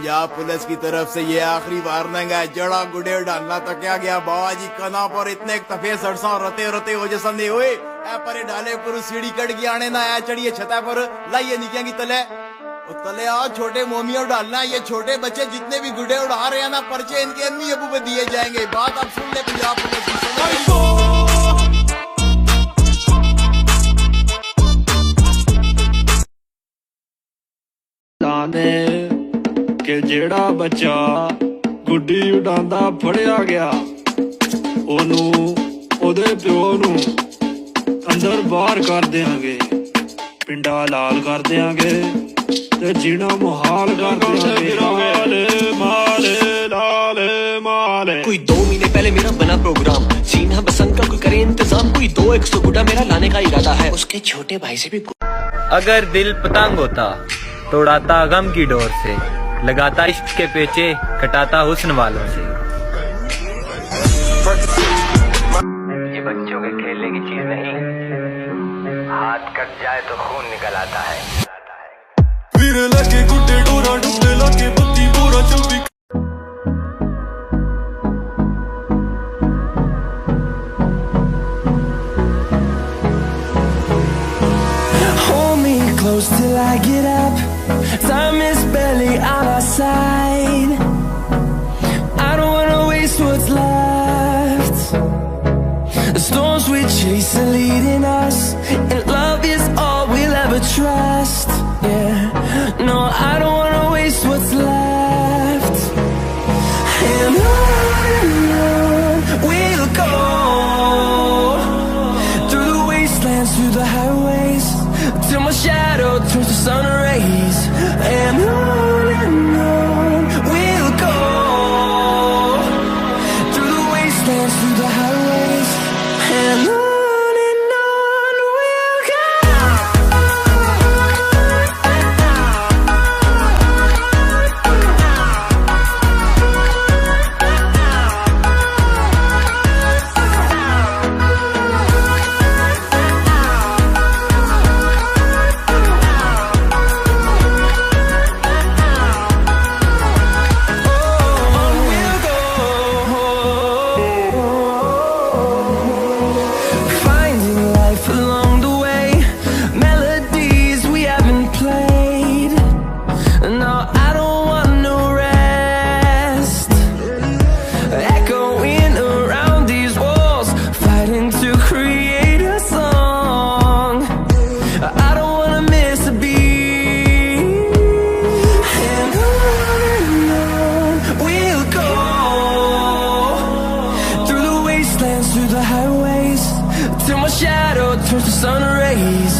Punjab police की तरफ से ये आखिरी वार्निंग है। जड़ा गुड़े डालना तो क्या गया बाबा जी कना पर इतने तफे सरसा रते रते हो जैसा नहीं हुए परे डाले पर सीढ़ी कट गया आने ना आया चढ़िए छता पर लाइए निकलेंगी तले तले आओ छोटे मोमियों डालना। ये छोटे बच्चे जितने भी गुड्डे उड़ा रहे हैं ना पर्चे इनके अम्मी अबू पे दिए जाएंगे। बात आप सुन ले पंजाब पुलिस कि जेड़ा बच्चा गुड्डी उड़ांदा फड़िया गया ओनू ओदे प्यो नू अंदर बाहर कर देंगे, पिंडा लाल कर देंगे ते जीना मुहाल कर देंगे। माले माले लाले माले। कोई 2 महीने पहले मेरा बना प्रोग्राम, सीन है बसंत का, कोई करे इंतजाम। कोई 2-100 गुड्डा मेरा लाने का इरादा है, उसके छोटे भाई से भी। अगर दिल पतंग होता तो उड़ाता गम की डोर से, लगाता इश्क के पेचे, कटाता हुस्न वालों से। ये बच्चों के खेलने की चीज नहीं, हाथ कट जाए तो खून निकल आता है। फिर लगे गुड्डे डोरा डुबे लगे बत्ती बोरा चलती। Hold me close till I get up. Time is barely on our side. I don't wanna waste what's left. The storms we chase are leading us, and love is all we'll ever trust. Yeah, no, I don't wanna waste what's left. And on we'll go, through the wastelands, through the highways, till my shadow turns to sun rays. And on we'll go, through the wastelands, through the highways, and on we'll go. Through the highways, till my shadow turns to sun rays.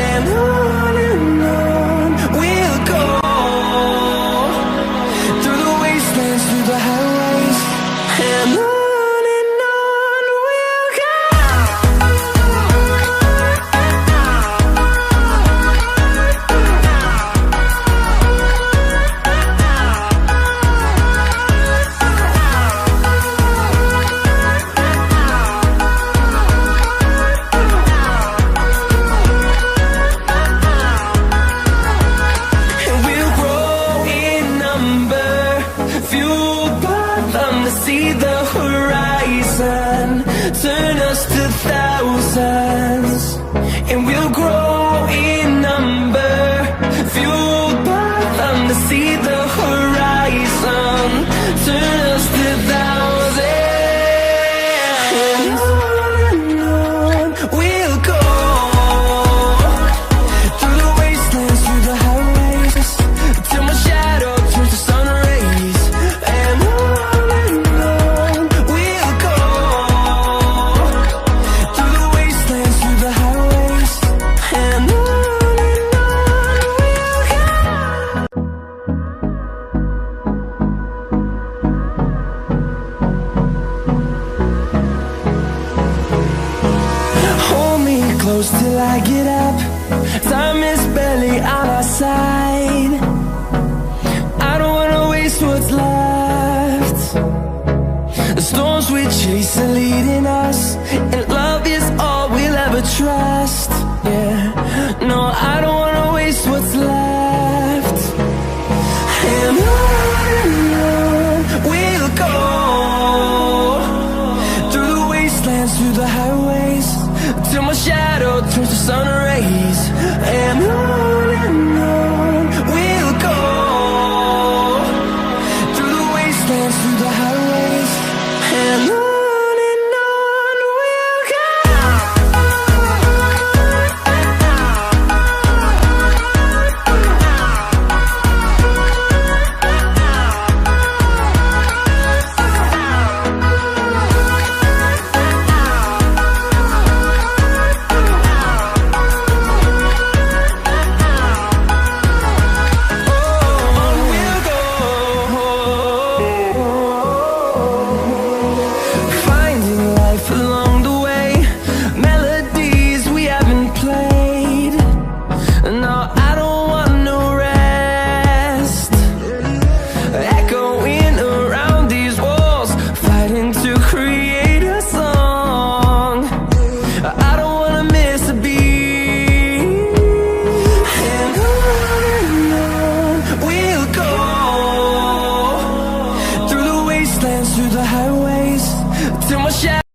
And on we'll go, through the wastelands, through the highways, and on we'll go. See the horizon, turn us to thousands, and we'll grow in number, fueled by them to see the horizon, turn us to thousands, and on we'll go, through the wastelands, through the highways, till my shadow turns to sun rays. And close till I get up. Time is barely on our side. I don't wanna waste what's left. The storms we chase are leading us, and love is all we'll ever trust. Yeah, no, I don't wanna waste what's left. And on shadows.